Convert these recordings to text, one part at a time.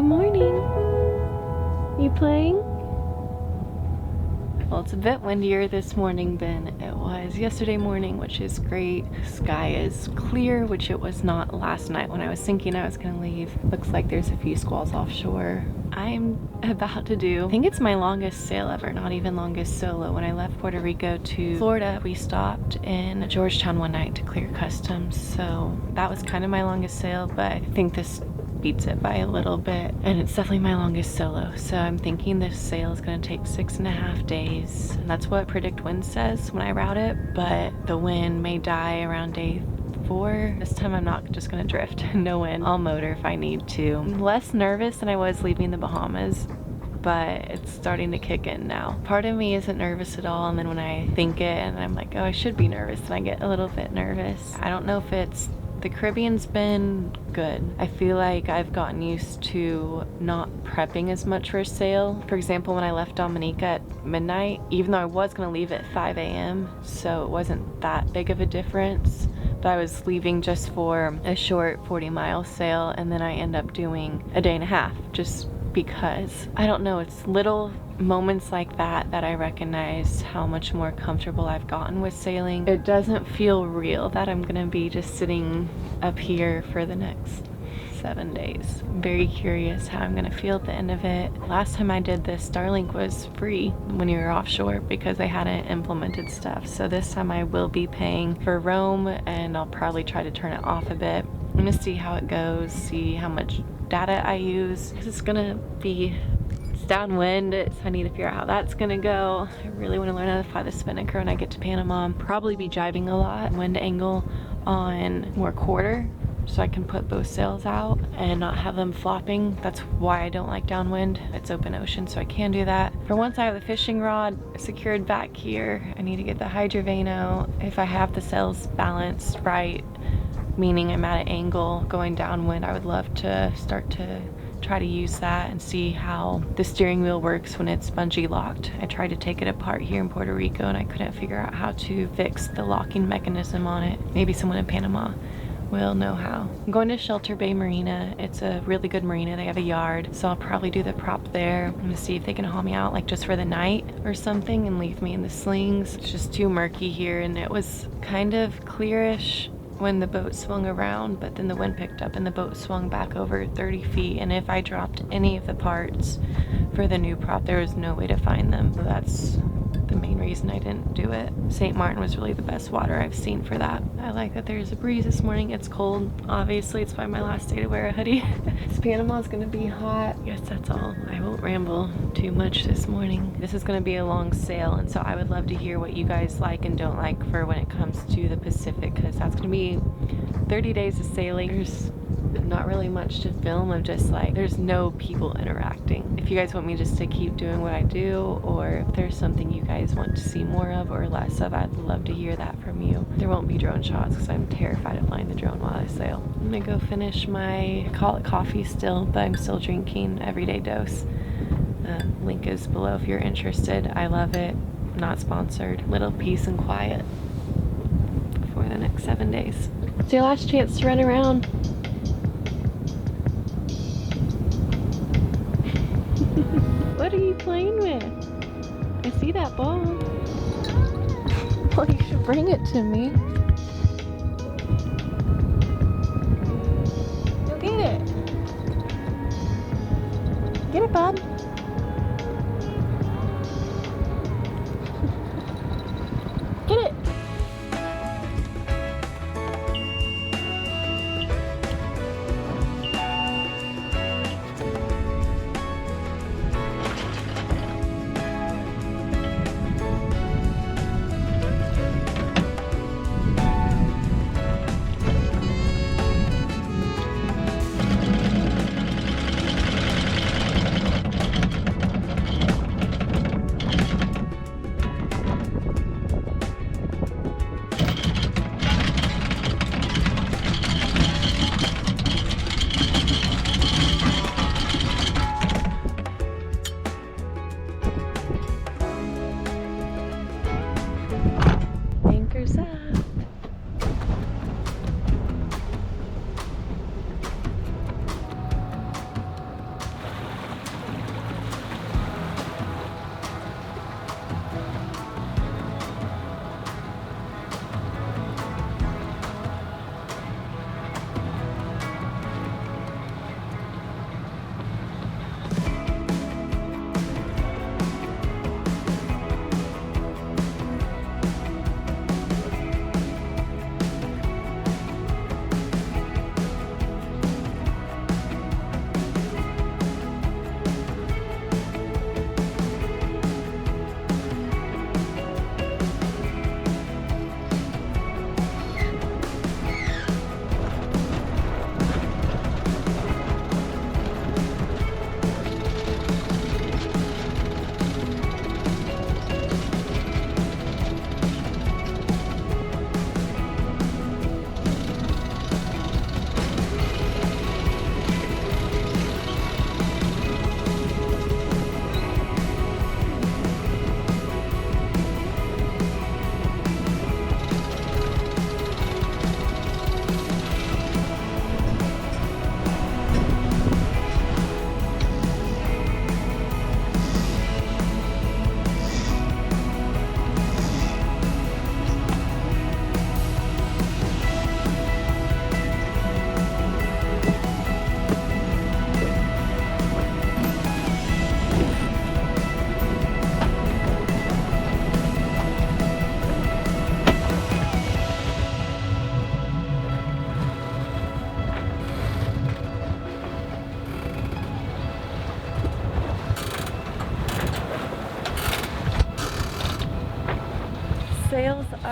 Good morning. You playing? Well, it's a bit windier this morning than it was yesterday morning, which is great. Sky is clear, which it was not last night when I was thinking I was gonna leave. Looks like there's a few squalls offshore. I'm about to do, I think it's my longest sail ever, not even longest solo. When I left Puerto Rico to Florida, we stopped in Georgetown one night to clear customs. So that was kind of my longest sail, but I think this beats it by a little bit, and it's definitely my longest solo. So I'm thinking this sail is going to take 6.5 days, and that's what Predict Wind says when I route it, but the wind may die around day 4. This time I'm not just going to drift. No wind. I'll motor if I need to. I'm less nervous than I was leaving the Bahamas, but it's starting to kick in now. Part of me isn't nervous at all, and then when I think it and I'm like, oh, I should be nervous, and I get a little bit nervous. I don't know if it's the Caribbean's been good. I feel like I've gotten used to not prepping as much for a sail. For example, when I left Dominica at midnight, even though I was gonna leave at 5 a.m., so it wasn't that big of a difference, but I was leaving just for a short 40-mile sail, and then I end up doing a day and a half just because. I don't know, it's little moments like that that I recognize how much more comfortable I've gotten with sailing. It doesn't feel real that I'm gonna be just sitting up here for the next 7 days. I'm very curious how I'm gonna feel at the end of it. Last time I did this, Starlink was free when you were offshore because they hadn't implemented stuff. So this time I will be paying for roam, and I'll probably try to turn it off a bit. I'm gonna see how it goes, see how much data I use. It's gonna be downwind, so I need to figure out how that's gonna go. I really want to learn how to fly the spinnaker when I get to Panama. Probably be jibing a lot, wind angle on more quarter, so I can put both sails out and not have them flopping. That's why I don't like downwind. It's open ocean, so I can do that. For once I have the fishing rod secured back here, I need to get the hydrovano. If I have the sails balanced right, meaning I'm at an angle going downwind, I would love to start to try to use that and see how the steering wheel works when it's bungee locked. I tried to take it apart here in Puerto Rico and I couldn't figure out how to fix the locking mechanism on it. Maybe someone in Panama will know how. I'm going to Shelter Bay Marina. It's a really good marina. They have a yard, so I'll probably do the prop there. I'm gonna see if they can haul me out like just for the night or something and leave me in the slings. It's just too murky here, and it was kind of clearish when the boat swung around, but then the wind picked up and the boat swung back over 30 feet. And if I dropped any of the parts for the new prop, there was no way to find them. So that's the main reason I didn't do it. St. Martin was really the best water I've seen for that. I like that there's a breeze this morning. It's cold. Obviously, it's probably my last day to wear a hoodie. This Panama's gonna be hot. I guess that's all. I won't ramble too much this morning. This is gonna be a long sail, and so I would love to hear what you guys like and don't like for when it comes to the Pacific, because that's gonna be 30 days of sailing. There's not really much to film of just like, there's no people interacting. If you guys want me just to keep doing what I do, or if there's something you guys want to see more of or less of, I'd love to hear that from you. There won't be drone shots because I'm terrified of flying the drone while I sail. I'm gonna go finish my, call it coffee still, but I'm still drinking Everyday Dose. Link is below if you're interested. I love it. Not sponsored. Little peace and quiet for the next 7 days. It's your last chance to run around. What are you playing with? I see that ball. Well, you should bring it to me. Go get it. Get it, bud. Get it.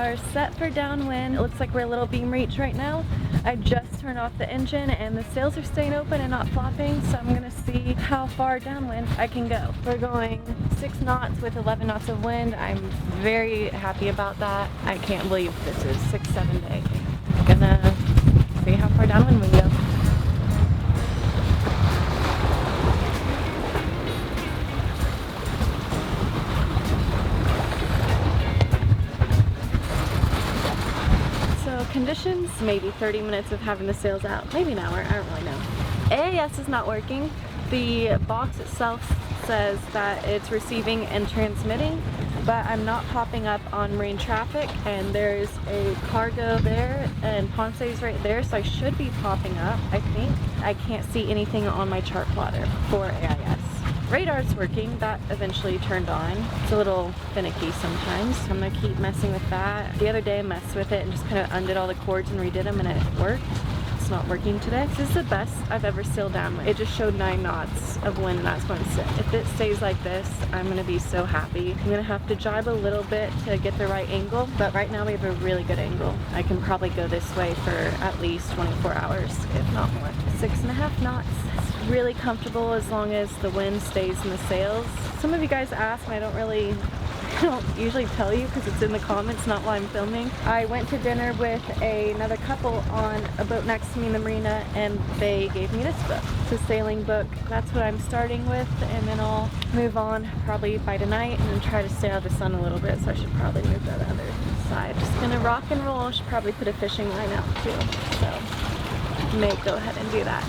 are set for downwind. It looks like we're a little beam reach right now. I just turned off the engine and the sails are staying open and not flopping, so I'm gonna see how far downwind I can go. We're going 6 knots with 11 knots of wind. I'm very happy about that. I can't believe this is 6-7 day. I'm gonna see how far downwind we can go. Conditions, maybe 30 minutes of having the sails out, maybe an hour, I don't really know. AIS is not working. The box itself says that it's receiving and transmitting, but I'm not popping up on marine traffic, and there's a cargo there and Ponce's right there, so I should be popping up, I think. I can't see anything on my chart plotter for AIS. Radar's working, that eventually turned on. It's a little finicky sometimes. I'm gonna keep messing with that. The other day I messed with it and just kind of undid all the cords and redid them and it worked. It's not working today. This is the best I've ever sailed down with. It just showed 9 knots of wind and that's going to sit. If it stays like this, I'm gonna be so happy. I'm gonna have to jibe a little bit to get the right angle, but right now we have a really good angle. I can probably go this way for at least 24 hours, if not more. 6.5 knots. It's really comfortable as long as the wind stays in the sails. Some of you guys ask, and I don't usually tell you because it's in the comments, not while I'm filming. I went to dinner with another couple on a boat next to me in the marina, and they gave me this book. It's a sailing book. That's what I'm starting with, and then I'll move on probably by tonight and then try to stay out of the sun a little bit, so I should probably move to the other side. Just gonna rock and roll. I should probably put a fishing line out too, so may go ahead and do that.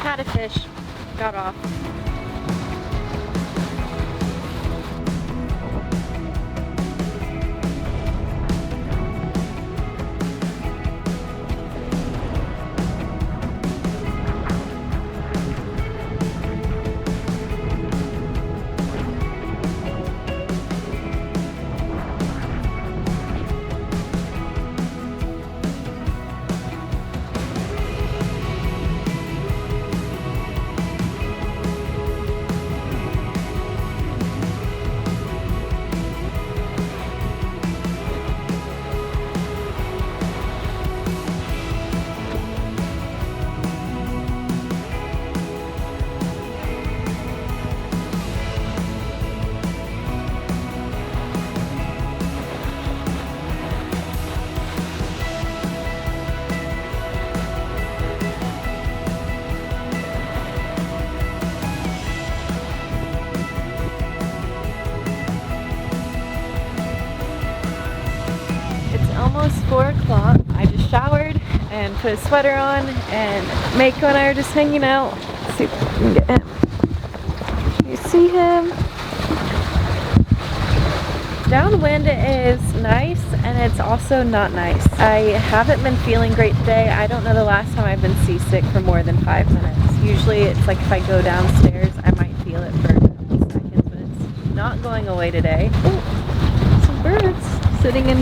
Had a fish, got off. Almost 4 o'clock. I just showered and put a sweater on, and Mako and I are just hanging out. Let's see if I can get him. Can you see him? Downwind is nice, and it's also not nice. I haven't been feeling great today. I don't know the last time I've been seasick for more than 5 minutes. Usually it's like if I go downstairs, I might feel it for a couple seconds, but it's not going away today. Ooh. birds sitting in,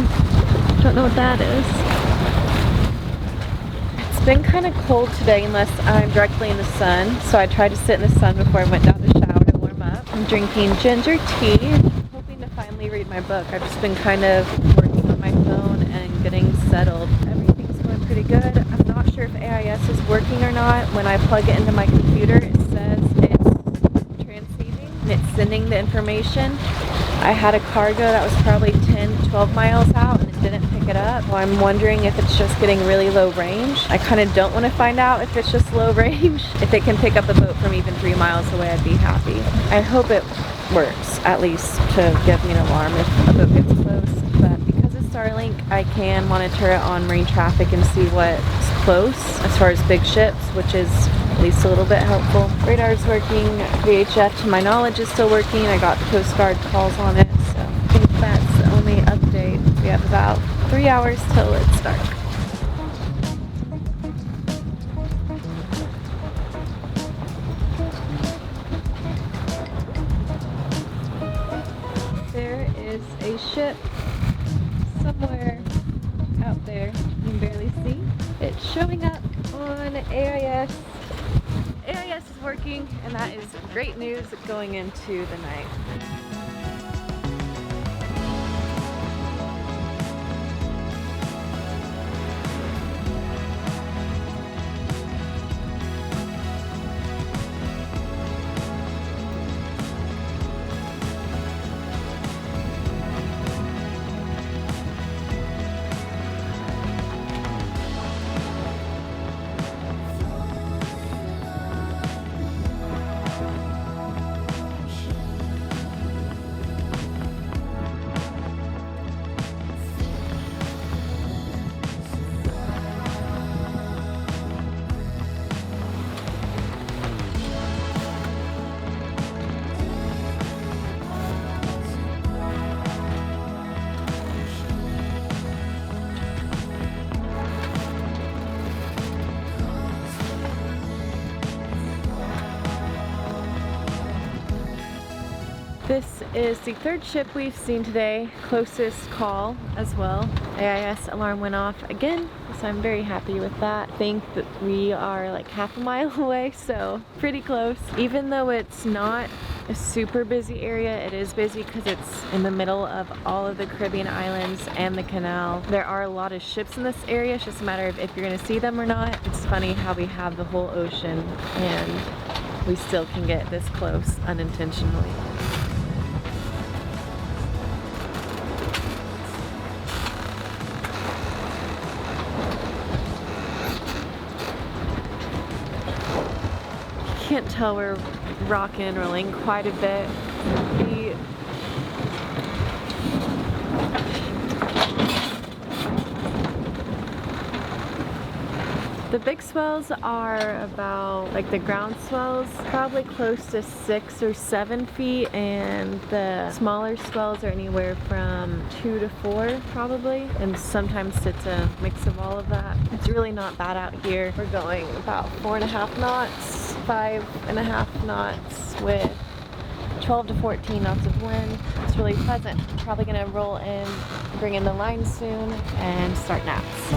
don't know what that is. It's been kind of cold today unless I'm directly in the sun, so I tried to sit in the sun before I went down to shower to warm up. I'm drinking ginger tea, hoping to finally read my book. I've just been kind of working on my phone and getting settled. Everything's going pretty good. I'm not sure if AIS is working or not. When I plug it into my computer, it says it's transceiving and it's sending the information. I had a cargo that was probably 10 to 12 miles out and it didn't pick it up. Well, I'm wondering if it's just getting really low range. I kind of don't want to find out if it's just low range. If it can pick up a boat from even 3 miles away, I'd be happy. I hope it works, at least to give me an alarm if a boat gets close. But because it's Starlink, I can monitor it on marine traffic and see what's close as far as big ships, which is at least a little bit helpful. Radar's working, VHF to my knowledge is still working. I got Coast Guard calls on it, so I think that's the only update. We have about 3 hours till it's dark. There is a ship somewhere out there you can barely see. It's showing up on AIS. AIS is working, and that is great news going into the night. This is the third ship we've seen today, closest call as well. AIS alarm went off again, so I'm very happy with that. I think that we are like half a mile away, so pretty close. Even though it's not a super busy area, it is busy because it's in the middle of all of the Caribbean islands and the canal. There are a lot of ships in this area, it's just a matter of if you're gonna see them or not. It's funny how we have the whole ocean and we still can get this close unintentionally. Can't tell we're rocking and rolling quite a bit. The big swells are about, like the ground swells, probably close to 6 or 7 feet, and the smaller swells are anywhere from 2 to 4 probably, and sometimes it's a mix of all of that. It's really not bad out here. We're going about 4.5 knots, 5.5 knots with 12 to 14 knots of wind. It's really pleasant. Probably gonna roll in, bring in the line soon, and start naps.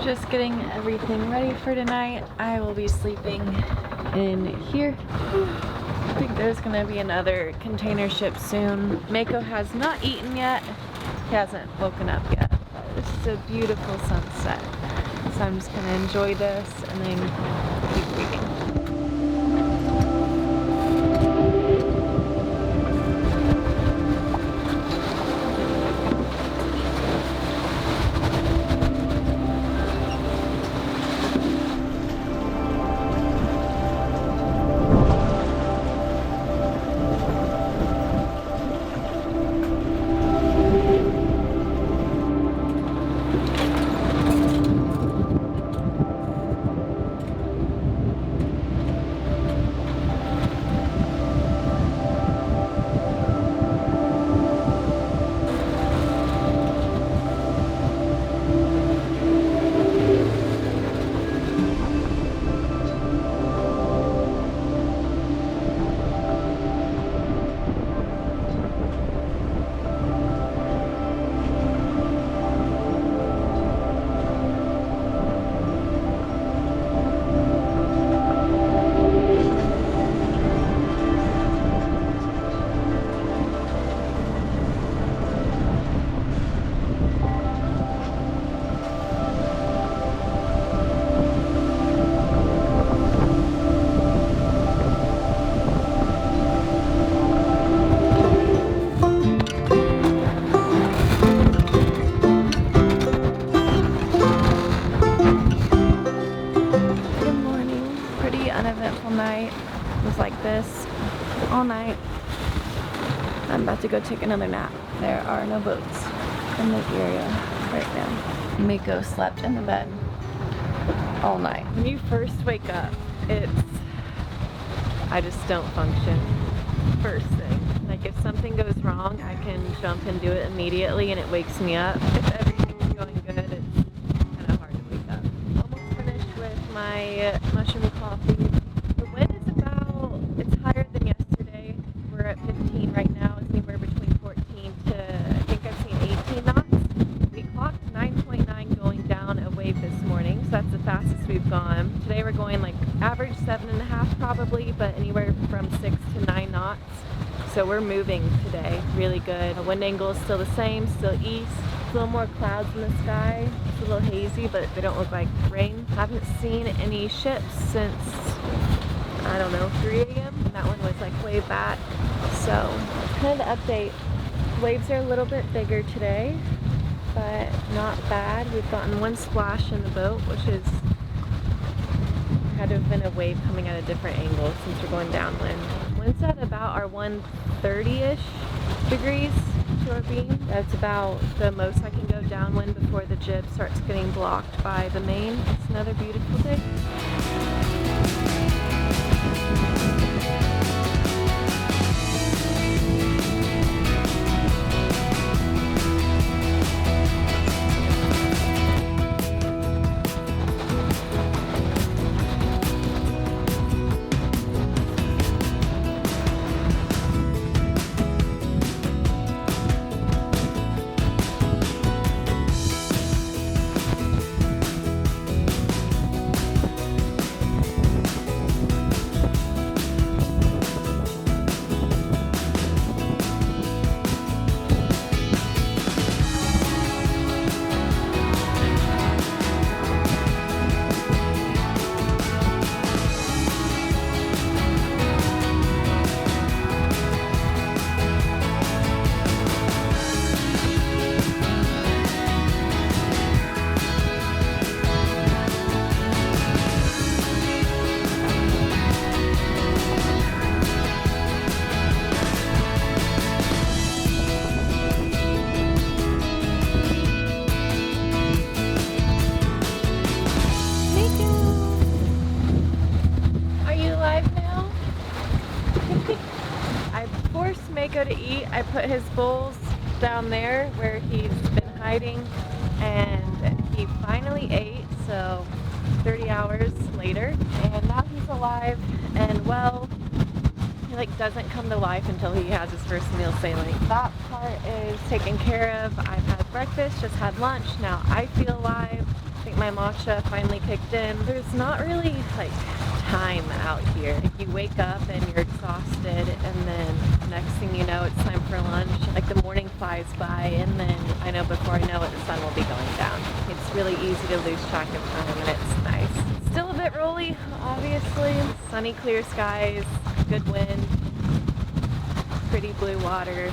Just getting everything ready for tonight. I will be sleeping in here. I think there's gonna be another container ship soon. Mako has not eaten yet. He hasn't woken up yet. But this is a beautiful sunset. So I'm just gonna enjoy this and then keep reading. go take another nap. There are no boats in the area right now. Mako slept in the bed all night. When you first wake up, I just don't function first thing. Like if something goes wrong, I can jump and do it immediately and it wakes me up. If everything's going good, it's kind of hard to wake up. Almost finished with my mushroom coffee. The wind is it's higher than yesterday. We're at 15 right now. It's anywhere between 14 to, I think I've seen 18 knots. We clocked 9.9 going down a wave this morning, so that's the fastest we've gone. Today we're going like average 7.5 probably, but anywhere from 6 to 9 knots. So we're moving today, really good. The wind angle is still the same, still east. A little more clouds in the sky. It's a little hazy, but they don't look like rain. Haven't seen any ships since, I don't know, 3 a.m. That one was like way back. So kind of the update. Waves are a little bit bigger today, but not bad. We've gotten one splash in the boat, which is kind of been a wave coming at a different angle since we're going downwind. Wind's at about our 130-ish degrees to our beam. That's about the most I can go downwind before the jib starts getting blocked by the main. It's another beautiful day. Mako to eat. I put his bowls down there where he's been hiding, and he finally ate, so 30 hours later, and now he's alive and well. He like doesn't come to life until he has his first meal sailing. That part is taken care of. I've had breakfast, just had lunch. Now I feel alive. I think my matcha finally kicked in. There's not really like time out here. Like you wake up and you're exhausted, and then next thing you know, it's time for lunch. Like the morning flies by, and then I know before I know it, the sun will be going down. It's really easy to lose track of time, and it's nice. Still a bit rolly, obviously. Sunny, clear skies, good wind, pretty blue water.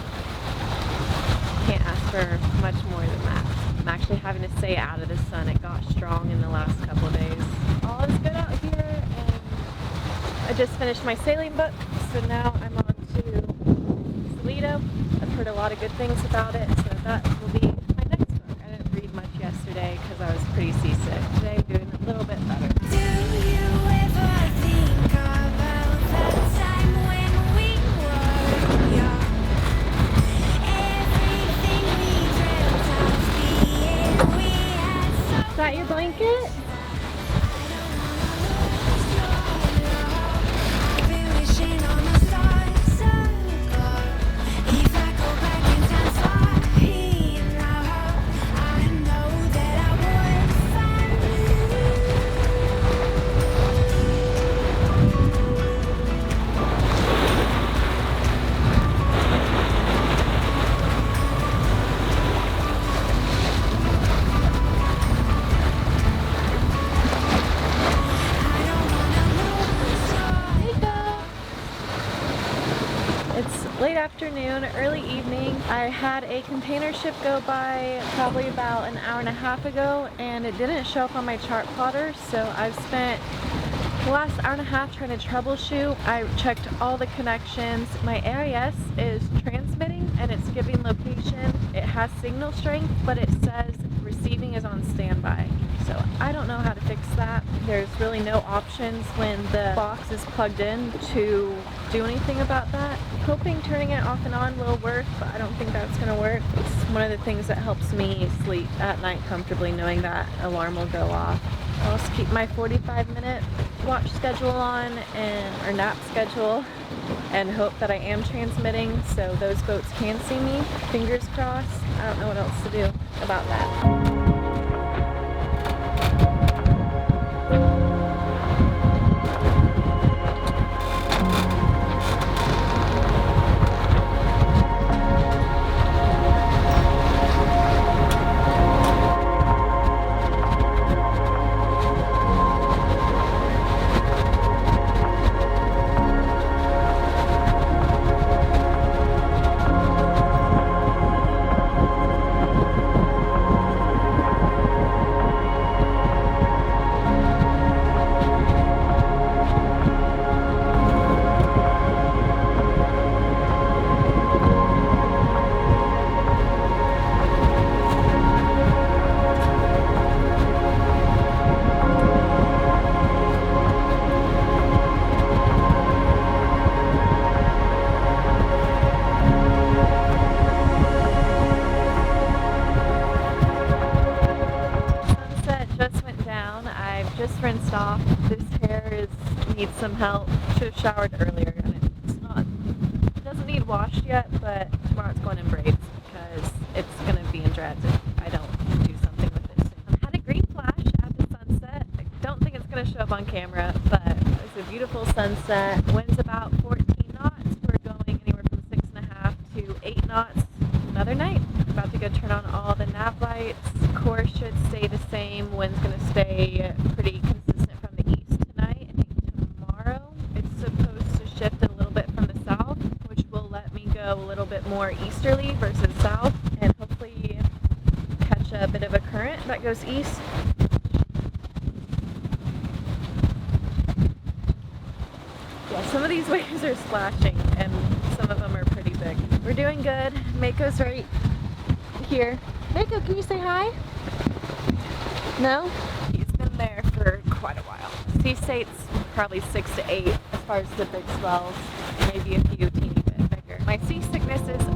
Can't ask for much more than that. I'm actually having to stay out of the sun. It got strong in the last couple of days. All is good out here, and I just finished my sailing book, so now I'm on to Toledo. I've heard a lot of good things about it, so that will be my next book. I didn't read much yesterday because I was pretty seasick. Today I'm doing a little bit better. Do you ever think about that time when we were young? Everything we dreamt of being, we had so. Is that your blanket? Late afternoon, early evening. I had a container ship go by probably about an hour and a half ago, and it didn't show up on my chart plotter, so I've spent the last hour and a half trying to troubleshoot. I checked all the connections. My AIS is transmitting transmitting and it's giving location. It has signal strength, but it says receiving is on standby. So I don't know how to fix that. There's really no options when the box is plugged in to do anything about that. Hoping turning it off and on will work, but I don't think that's gonna work. It's one of the things that helps me sleep at night comfortably, knowing that alarm will go off. I'll also keep my 45-minute watch schedule on or nap schedule and hope that I am transmitting so those boats can see me. Fingers crossed. I don't know what else to do about that. Just rinsed off. This hair needs some help. Should have showered earlier, and it doesn't need washed yet, but tomorrow it's going in braids because it's gonna be in dreads if I don't do something with it soon. I had a green flash at the sunset. I don't think it's gonna show up on camera, but it's a beautiful sunset. Wind's about 14 knots. We're going anywhere from 6.5 to 8 knots. Another night. About to go turn on all the nav lights. Course should stay the same. Wind's gonna stay pretty consistent from the east tonight. I think tomorrow it's supposed to shift a little bit from the south, which will let me go a little bit more easterly versus south, and hopefully catch a bit of a current that goes east. Yeah, some of these waves are splashing, and some of them are pretty big. We're doing good. Mako's right here. Mako, can you say hi? No? He's been there for quite a while. Sea state's probably 6 to 8 as far as the big swells, maybe a few teeny bit bigger. My seasickness is